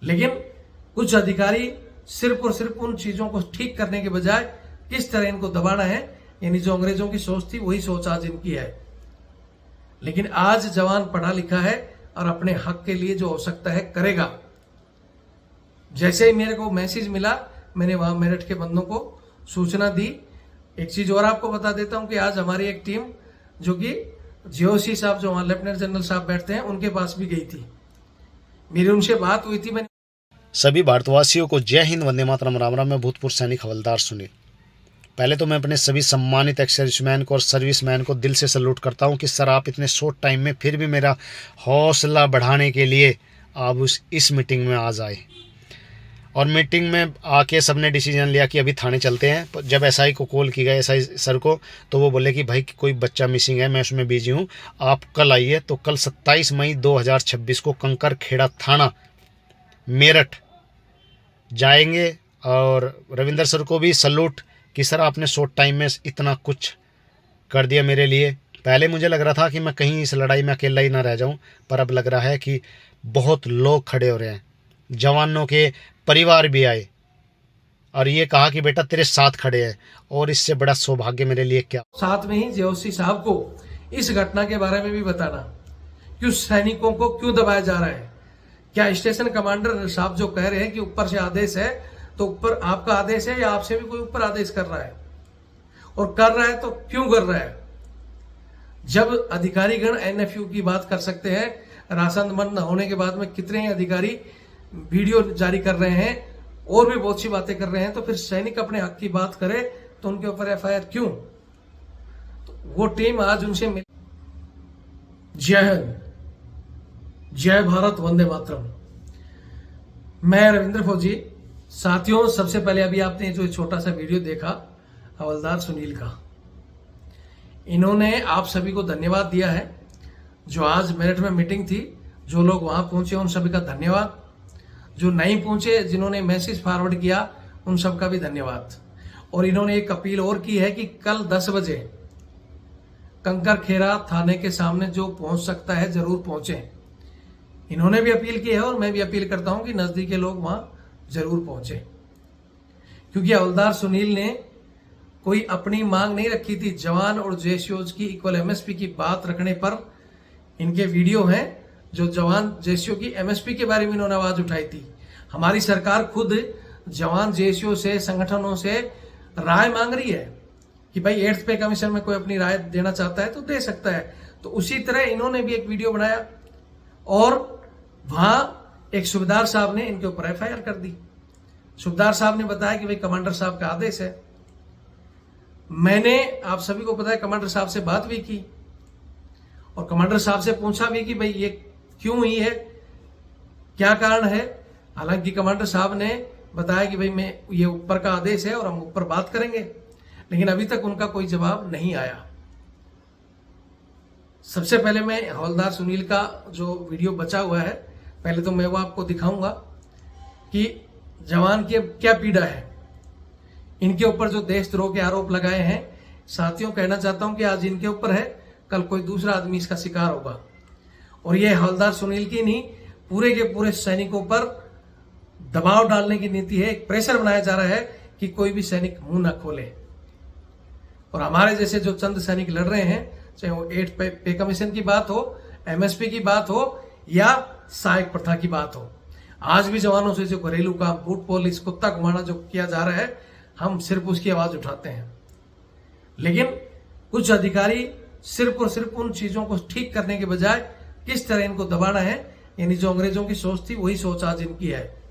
लेकिन कुछ अधिकारी सिर्फ और सिर्फ उन चीजों को ठीक करने के बजाय किस तरह इनको दबाना है, यानी जो अंग्रेजों की सोच थी वही सोच आज इनकी है। लेकिन आज जवान पढ़ा लिखा है और अपने हक के लिए जो हो सकता है करेगा। जैसे ही मेरे को मैसेज मिला, मैंने वहां मेरठ के बंदों को सूचना दी। एक चीज और आपको बता देता हूं कि आज हमारी एक टीम जो कि जीओसी साहब, जो वहां लेफ्टिनेंट जनरल साहब बैठते हैं, उनके पास भी गई थी। मेरी उनसे बात हुई थी। मैंने सभी भारतवासियों को जय हिंद, वंदे मातरम, राम राम। मैं भूतपूर्व सैनिक हवलदार सुनील। पहले तो मैं अपने सभी सम्मानित एक्स-सर्विसमैन को और सर्विसमैन को दिल से सैल्यूट करता हूं कि सर, आप इतने शॉर्ट टाइम में फिर भी मेरा हौसला बढ़ाने के लिए आप इस मीटिंग में आज आए। और मीटिंग में आके सबने डिसीजन लिया कि अभी थाने चलते हैं। जब एसआई को कॉल की गई, एसआई सर को, तो वो बोले कि भाई कोई बच्चा मिसिंग है, मैं उसमें बिजी हूँ, आप कल आइए। तो कल 27 मई 2026 को कंकर खेड़ा थाना मेरठ जाएंगे। और रविंदर सर को भी सैल्यूट कि सर, आपने शॉर्ट टाइम में इतना कुछ कर दिया मेरे लिए। पहले मुझे लग रहा था कि मैं कहीं इस लड़ाई में अकेला ही ना रह जाऊं, पर अब लग रहा है कि बहुत लोग खड़े हो रहे हैं। जवानों के परिवार भी आए और ये कहा कि बेटा तेरे साथ खड़े हैं, और इससे बड़ा सौभाग्य मेरे लिए क्या। साथ में ही जेओसी साहब को इस घटना के बारे में भी बताना कि उस सैनिकों को क्यों दबाया जा रहा है। क्या स्टेशन कमांडर साहब जो कह रहे हैं कि ऊपर से आदेश है, तो ऊपर आपका आदेश है या आपसे भी कोई ऊपर आदेश कर रहा है? और कर रहा है तो क्यों कर रहा है? जब अधिकारीगण एनएफयू की बात कर सकते हैं, राशन बंद होने के बाद में कितने ही अधिकारी वीडियो जारी कर रहे हैं और भी बहुत सी बातें कर रहे हैं, तो फिर सैनिक अपने हक की बात करे तो उनके ऊपर एफआईआर क्यों? तो वो टीम आज उनसे मिल। जय हिंद, जय भारत, वंदे मातरम। मैं रविंद्र फौजी। साथियों, सबसे पहले अभी आपने जो छोटा सा वीडियो देखा हवलदार सुनील का, इन्होंने आप सभी को धन्यवाद दिया है। जो आज मेरठ में मीटिंग थी, जो लोग वहां पहुंचे उन सभी का धन्यवाद। जो नहीं पहुंचे, जिन्होंने मैसेज फॉरवर्ड किया, उन सब का भी धन्यवाद। और इन्होंने एक अपील और की है कि कल 10 बजे कंकर खेड़ा थाने के सामने जो पहुंच सकता है जरूर पहुंचे। इन्होंने भी अपील की है और मैं भी अपील करता हूं कि नजदीक के लोग वहां जरूर पहुंचे, क्योंकि हवलदार सुनील ने कोई अपनी मांग नहीं रखी थी। जवान और जेसीओज की इक्वल एमएसपी की बात रखने पर इनके वीडियो हैं। जो जवान जेसीओ की एमएसपी के बारे में इन्होंने आवाज उठाई थी। हमारी सरकार खुद जवान जेसीओ से, संगठनों से राय मांग रही है कि भाई 8th पे कमीशन में कोई अपनी राय देना चाहता है तो दे सकता है। तो उसी तरह इन्होंने भी एक वीडियो बनाया और वहां एक सूबेदार साहब ने इनके ऊपर एफआईआर कर दी। सूबेदार साहब ने बताया कि भाई कमांडर साहब का आदेश है। मैंने, आप सभी को पता है, कमांडर साहब से बात भी की और कमांडर साहब से पूछा भी कि भाई ये क्यों हुई है, क्या कारण है। हालांकि कमांडर साहब ने बताया कि भाई मैं, ये ऊपर का आदेश है और हम ऊपर बात करेंगे, लेकिन अभी तक उनका कोई जवाब नहीं आया। सबसे पहले मैं हवलदार सुनील का जो वीडियो बचा हुआ है, पहले तो मैं वो आपको दिखाऊंगा कि जवान की क्या पीड़ा है। इनके ऊपर जो देशद्रोह के आरोप लगाए हैं, साथियों कहना चाहता हूं कि आज इनके ऊपर है, कल कोई दूसरा आदमी इसका शिकार होगा। और ये हवलदार सुनील की नहीं, पूरे के पूरे सैनिकों पर दबाव डालने की नीति है। एक प्रेशर बनाया जा रहा है कि कोई भी सैनिक मुंह ना खोले। और हमारे जैसे जो चंद सैनिक लड़ रहे हैं, चाहे वो 8th पे कमीशन की बात हो, एमएसपी की बात हो या सहायक प्रथा की बात हो, आज भी जवानों से जो घरेलू काम, बूट पॉलिश, कुत्ता घुमाना जो किया जा रहा है, हम सिर्फ उसकी आवाज उठाते हैं। लेकिन कुछ अधिकारी सिर्फ और सिर्फ उन चीजों को ठीक करने के बजाय किस तरह इनको दबाना है, यानी जो अंग्रेजों की सोच थी वही सोच आज इनकी है।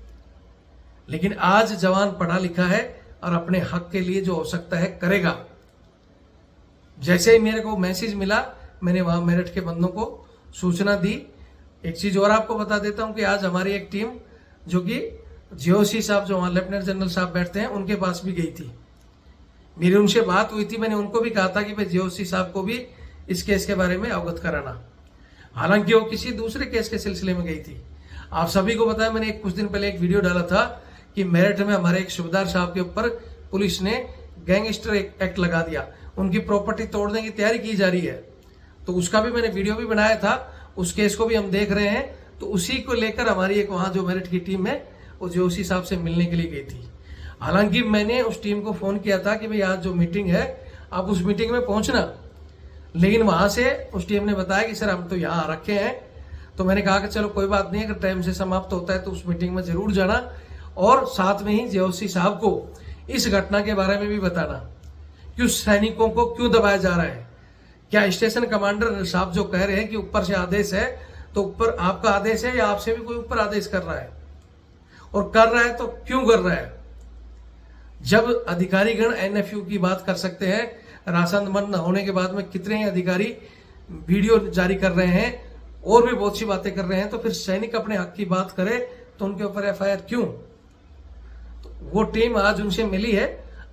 लेकिन आज जवान पढ़ा लिखा है और अपने हक के लिए जो हो सकता है करेगा। जैसे ही मेरे को मैसेज मिला, मैंने वहां मेरठ के बंदों को सूचना दी। एक चीज और आपको बता देता हूं कि आज हमारी एक टीम जो कि जीओसी साहब, जो वहां लेफ्टिनेंट जनरल साहब बैठते हैं, उनके पास भी गई थी। मेरी उनसे बात हुई थी। मैंने उनको भी कहा था कि भाई जीओसी साहब को भी इस केस के बारे में अवगत कराना। हालांकि वो किसी दूसरे केस के सिलसिले में गई थी। आप सभी को बताया, मैंने कुछ दिन पहले एक वीडियो डाला था कि मेरठ में हमारे एक सूबेदार साहब के ऊपर पुलिस ने गैंगस्टर एक्ट लगा दिया, उनकी प्रॉपर्टी तोड़ने की तैयारी की जा रही है। तो उसका भी मैंने वीडियो भी बनाया था। उस केस को भी हम देख रहे हैं। तो उसी को लेकर हमारी एक वहां जो मेरिट की टीम है वो जोशी साहब से मिलने के लिए गई थी। हालांकि मैंने उस टीम को फोन किया था कि भाई आज जो मीटिंग है आप उस मीटिंग में पहुंचना, लेकिन वहां से उस टीम ने बताया कि सर हम तो यहाँ आ रखे हैं। तो मैंने कहा कि चलो कोई बात नहीं, अगर टाइम से समाप्त होता है तो उस मीटिंग में जरूर जाना और साथ में ही जोशी साहब को इस घटना के बारे में भी बताना कि उस सैनिकों को क्यों दबाया जा रहा है। क्या स्टेशन कमांडर साहब जो कह रहे हैं कि ऊपर से आदेश है, तो ऊपर आपका आदेश है या आपसे भी कोई ऊपर आदेश कर रहा है, और कर रहा है तो क्यों कर रहा है। जब अधिकारीगण एनएफयू की बात कर सकते हैं, राशन बंद होने के बाद में कितने ही अधिकारी वीडियो जारी कर रहे हैं और भी बहुत सी बातें कर रहे हैं, तो फिर सैनिक अपने हक की बात करे तो उनके ऊपर एफआईआर क्यों। तो वो टीम आज उनसे मिली है,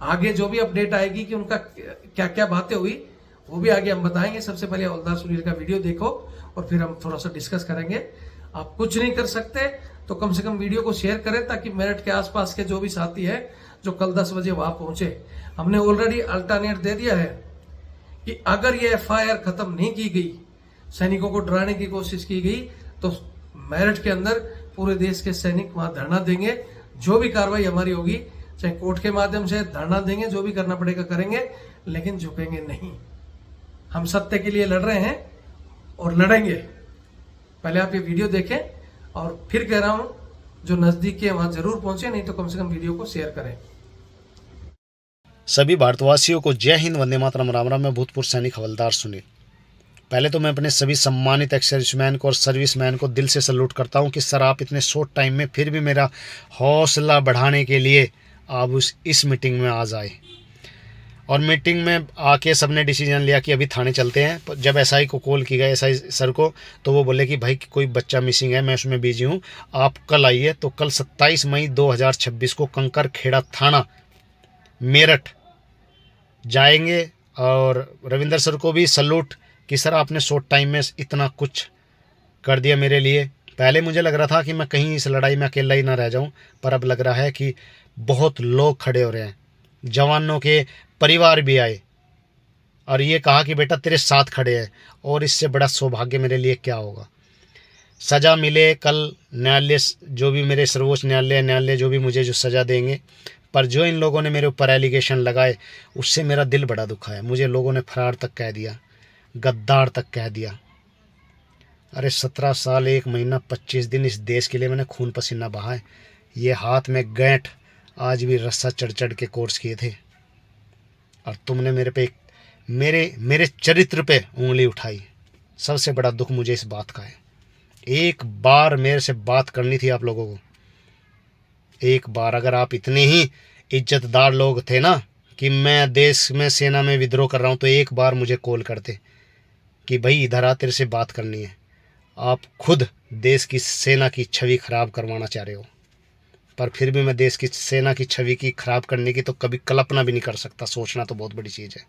आगे जो भी अपडेट आएगी कि उनका क्या क्या बातें हुई वो भी आगे हम बताएंगे। सबसे पहले हवलदार सुनील का वीडियो देखो और फिर हम थोड़ा सा डिस्कस करेंगे। आप कुछ नहीं कर सकते तो कम से कम वीडियो को शेयर करें ताकि मेरठ के आसपास के जो भी साथी है जो कल 10 बजे वहां पहुंचे। हमने ऑलरेडी अल्टरनेट दे दिया है कि अगर ये एफआईआर खत्म नहीं की गई, सैनिकों को डराने की कोशिश की गई, तो मेरठ के अंदर पूरे देश के सैनिक वहां धरना देंगे। जो भी कार्रवाई हमारी होगी, चाहे कोर्ट के माध्यम से धरना देंगे, जो भी करना पड़ेगा करेंगे, लेकिन झुकेंगे नहीं। हम सत्य के लिए लड़ रहे हैं और लड़ेंगे। पहले आप ये वीडियो देखें और फिर कह रहा हूं जो नजदीक है वहां जरूर पहुंचे, नहीं तो कम से कम वीडियो को शेयर करें। सभी भारतवासियों को जय हिंद, वंदे मातरम, राम राम। मैं भूतपूर्व सैनिक हवलदार सुनील। पहले तो मैं अपने सभी सम्मानित एक्स सर्विसमैन को और सर्विसमैन को दिल से सैल्यूट करता हूं कि सर आप इतने शॉर्ट टाइम में फिर भी मेरा हौसला बढ़ाने के लिए आप इस मीटिंग में आज आए। और मीटिंग में आके सबने डिसीजन लिया कि अभी थाने चलते हैं। जब एसआई को कॉल की गई, एसआई सर को, तो वो बोले कि भाई कोई बच्चा मिसिंग है, मैं उसमें बिजी हूँ, आप कल आइए। तो कल 27 मई 2026 को कंकर खेड़ा थाना मेरठ जाएंगे। और रविंदर सर को भी सैल्यूट कि सर आपने शॉर्ट टाइम में इतना कुछ कर दिया मेरे लिए। पहले मुझे लग रहा था कि मैं कहीं इस लड़ाई में अकेला ही ना रह जाऊं, पर अब लग रहा है कि बहुत लोग खड़े हो रहे हैं, जवानों के परिवार भी आए और ये कहा कि बेटा तेरे साथ खड़े हैं। और इससे बड़ा सौभाग्य मेरे लिए क्या होगा। सज़ा मिले कल न्यायालय, जो भी मेरे सर्वोच्च न्यायालय जो भी मुझे जो सज़ा देंगे, पर जो इन लोगों ने मेरे ऊपर एलिगेशन लगाए उससे मेरा दिल बड़ा दुखा है। मुझे लोगों ने फरार तक कह दिया, गद्दार तक कह दिया। अरे 17 साल 1 महीना 25 दिन इस देश के लिए मैंने खून पसीना बहा है। ये हाथ में गैंठ आज भी रस्सा चढ़ चढ़ के कोर्स किए थे, और तुमने मेरे पे मेरे चरित्र पे उंगली उठाई। सबसे बड़ा दुख मुझे इस बात का है। एक बार मेरे से बात करनी थी आप लोगों को, एक बार। अगर आप इतने ही इज्जतदार लोग थे ना कि मैं देश में सेना में विद्रोह कर रहा हूँ, तो एक बार मुझे कॉल करते कि भाई इधर आ, तेरे से बात करनी है। आप खुद देश की सेना की छवि खराब करवाना चाह रहे हो, पर फिर भी मैं देश की सेना की छवि की खराब करने की तो कभी कल्पना भी नहीं कर सकता। सोचना तो बहुत बड़ी चीज़ है।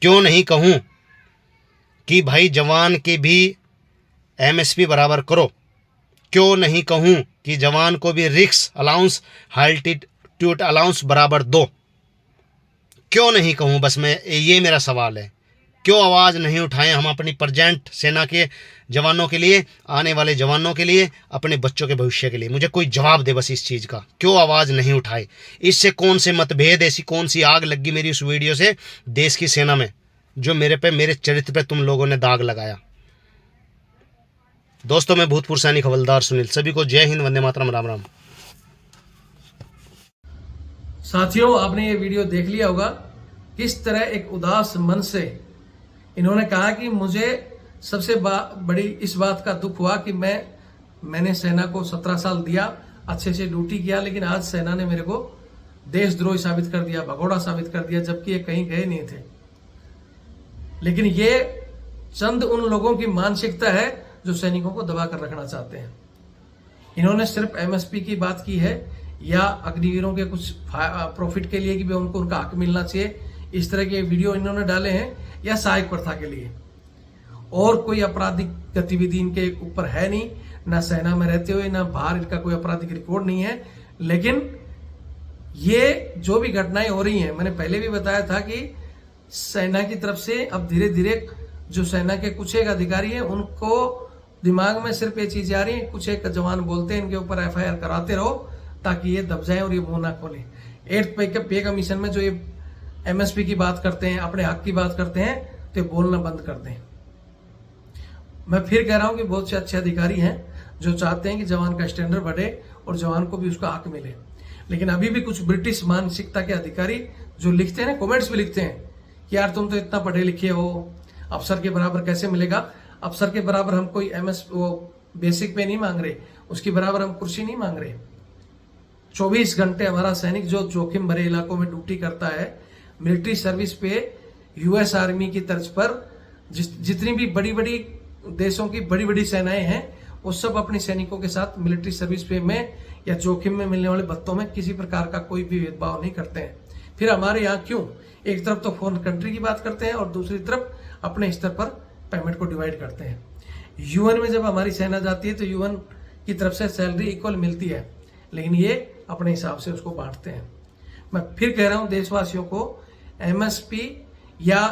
क्यों नहीं कहूँ कि भाई जवान की भी एमएसपी बराबर करो। क्यों नहीं कहूँ कि जवान को भी रिस्क अलाउंस, अल्टीट्यूड अलाउंस बराबर दो। क्यों नहीं कहूँ, बस मैं ये मेरा सवाल है। क्यों आवाज़ नहीं उठाएं हम अपनी प्रेजेंट सेना के जवानों के लिए, आने वाले जवानों के लिए, अपने बच्चों के भविष्य के लिए। मुझे कोई जवाब दे बस इस चीज़ का। क्यों आवाज़ नहीं उठाए। इससे कौन से मतभेद, ऐसी कौन सी आग लगी मेरी उस वीडियो से देश की सेना में, जो मेरे चरित्र पे तुम लोगों ने दाग लगाया। दोस्तों, मैं भूतपूर्व सैनिक हवलदार सुनील। सभी को जय हिंद, वंदे मातरम, राम राम। साथियों, आपने ये वीडियो देख लिया होगा किस तरह एक उदास मन से इन्होंने कहा कि मुझे सबसे बड़ी इस बात का दुख हुआ कि मैंने सेना को 17 साल दिया, अच्छे से ड्यूटी किया, लेकिन आज सेना ने मेरे को देशद्रोही साबित कर दिया, भगोड़ा साबित कर दिया, जबकि ये कहीं गए नहीं थे। लेकिन ये चंद उन लोगों की मानसिकता है जो सैनिकों को दबा कर रखना चाहते हैं। इन्होंने सिर्फ एमएसपी की बात की है या अग्निवीरों के कुछ प्रॉफिट के लिए कि उनको उनका हक मिलना चाहिए, इस तरह के वीडियो इन्होंने डाले हैं, या सहायक प्रथा के लिए। और कोई आपराधिक गतिविधि इनके ऊपर है नहीं, ना सेना में रहते हुए ना बाहर इनका कोई आपराधिक रिकॉर्ड नहीं है। लेकिन ये जो भी घटनाएं हो रही हैं, मैंने पहले भी बताया था कि सेना की तरफ से अब धीरे धीरे जो सेना के कुछ एक अधिकारी हैं उनको दिमाग में सिर्फ ये चीज आ रही है, कुछ एक जवान बोलते हैं इनके ऊपर एफआईआर कराते रहो ताकि ये दब जाए और ये मुंह ना खोले। 8th पे कमीशन में जो ये एमएसपी की बात करते हैं, अपने हक की बात करते हैं, तो ये बोलना बंद कर दें। मैं फिर कह रहा हूं कि बहुत से अच्छे अधिकारी हैं जो चाहते हैं कि जवान का स्टैंडर्ड बढ़े और जवान को भी उसका हक मिले, लेकिन अभी भी कुछ ब्रिटिश मानसिकता के अधिकारी जो लिखते हैं ना, कमेंट्स भी लिखते हैं कि यार तुम तो इतना पढ़े लिखे हो, अफसर के बराबर कैसे मिलेगा। अफसर के बराबर हम कोई वो बेसिक पे नहीं मांग रहे, उसकी बराबर हम कुर्सी नहीं मांग रहे। 24 घंटे हमारा सैनिक जो जोखिम भरे इलाकों में ड्यूटी करता है, मिलिट्री सर्विस पे यूएस आर्मी की तर्ज पर जितनी भी बड़ी बड़ी देशों की बड़ी बड़ी सेनाएं हैं, वो सब अपने सैनिकों के साथ मिलिट्री सर्विस पे में या जोखिम में मिलने वाले भत्तों में किसी प्रकार का कोई भी भेदभाव नहीं करते हैं। फिर हमारे यहाँ क्यों एक तरफ तो फॉरेन कंट्री की बात करते हैं और दूसरी तरफ अपने स्तर पर पेमेंट को डिवाइड करते हैं। यूएन में जब हमारी सेना जाती है तो यूएन की तरफ से सैलरी इक्वल मिलती है, लेकिन ये अपने हिसाब से उसको बांटते हैं। मैं फिर कह रहा हूं देशवासियों को, एमएसपी या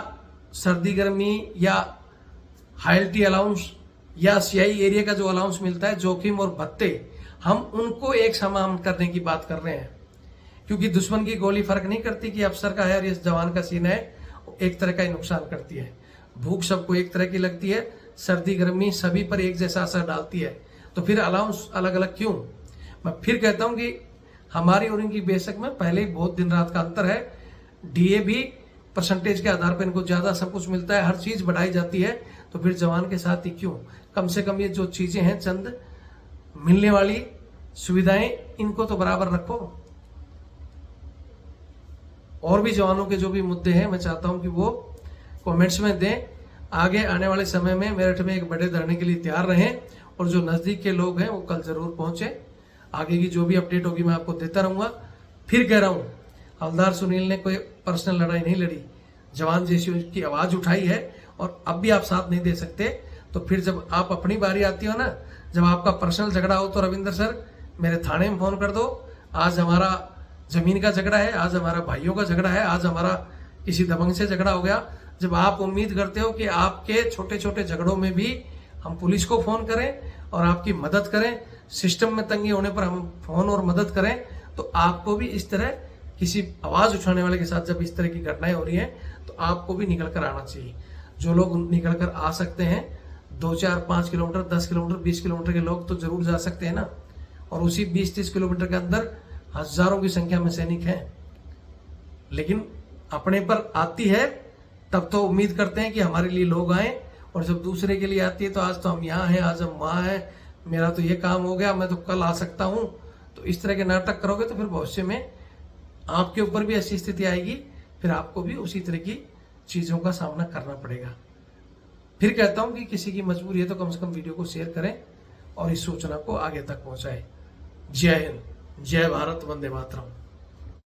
सर्दी गर्मी या हाइल्टी अलाउंस या सीआई एरिया का जो अलाउंस मिलता है, जोखिम और भत्ते, हम उनको एक समान करने की बात कर रहे हैं। क्योंकि दुश्मन की गोली फर्क नहीं करती कि अफसर का है और इस जवान का सीना है, एक तरह का ही नुकसान करती है। भूख सबको एक तरह की लगती है, सर्दी गर्मी सभी पर एक जैसा असर डालती है, तो फिर अलाउंस अलग अलग क्यों। मैं फिर कहता हूं कि हमारी और इनकी बेशक में पहले ही बहुत दिन रात का अंतर है। डीए भी परसेंटेज के आधार पर इनको ज्यादा सब कुछ मिलता है, हर चीज बढ़ाई जाती है, तो फिर जवान के साथ ही क्यों। कम से कम ये जो चीजें हैं, चंद मिलने वाली सुविधाएं, इनको तो बराबर रखो। और भी जवानों के जो भी मुद्दे हैं, मैं चाहता हूं कि वो कमेंट्स में दें। आगे आने वाले समय में मेरठ में एक बड़े धरने के लिए तैयार रहें, और जो नजदीक के लोग हैं वो कल जरूर पहुंचे। आगे की जो भी अपडेट होगी मैं आपको देता रहूंगा। फिर कह रहा हूं, हवलदार सुनील ने कोई पर्सनल लड़ाई नहीं लड़ी, जवान जैसी उसकी आवाज उठाई है, और अब भी आप साथ नहीं दे सकते, तो फिर जब आप अपनी बारी आती हो ना, जब आपका पर्सनल झगड़ा हो, तो रविंद्र सर मेरे थाने में फोन कर दो। आज हमारा जमीन का झगड़ा है, आज हमारा भाइयों का झगड़ा है, आज हमारा किसी दबंग से झगड़ा हो गया। जब आप उम्मीद करते हो कि आपके छोटे छोटे झगड़ों में भी हम पुलिस को फोन करें और आपकी मदद करें, सिस्टम में तंगी होने पर हम फोन और मदद करें, तो आपको भी इस तरह किसी आवाज उठाने वाले के साथ जब इस तरह की घटनाएं हो रही हैं, तो आपको भी निकल कर आना चाहिए। जो लोग निकल कर आ सकते हैं, 2, 4, 5 किलोमीटर, 10 किलोमीटर, 20 किलोमीटर के लोग तो जरूर जा सकते हैं ना, और उसी 20-30 किलोमीटर के अंदर हजारों की संख्या में सैनिक हैं। लेकिन अपने पर आती है तब तो उम्मीद करते हैं कि हमारे लिए लोग आए, और जब दूसरे के लिए आती है तो आज तो हम यहाँ हैं, आज हम वहां हैं, मेरा तो ये काम हो गया, मैं तो कल आ सकता हूं। तो इस तरह के नाटक करोगे तो फिर भविष्य में आपके ऊपर भी ऐसी स्थिति आएगी, फिर आपको भी उसी तरह की चीजों का सामना करना पड़ेगा। फिर कहता हूं कि किसी की मजबूरी है तो कम से कम वीडियो को शेयर करें और इस सूचना को आगे तक पहुंचाएं। जय हिंद, जय भारत, वंदे मातरम।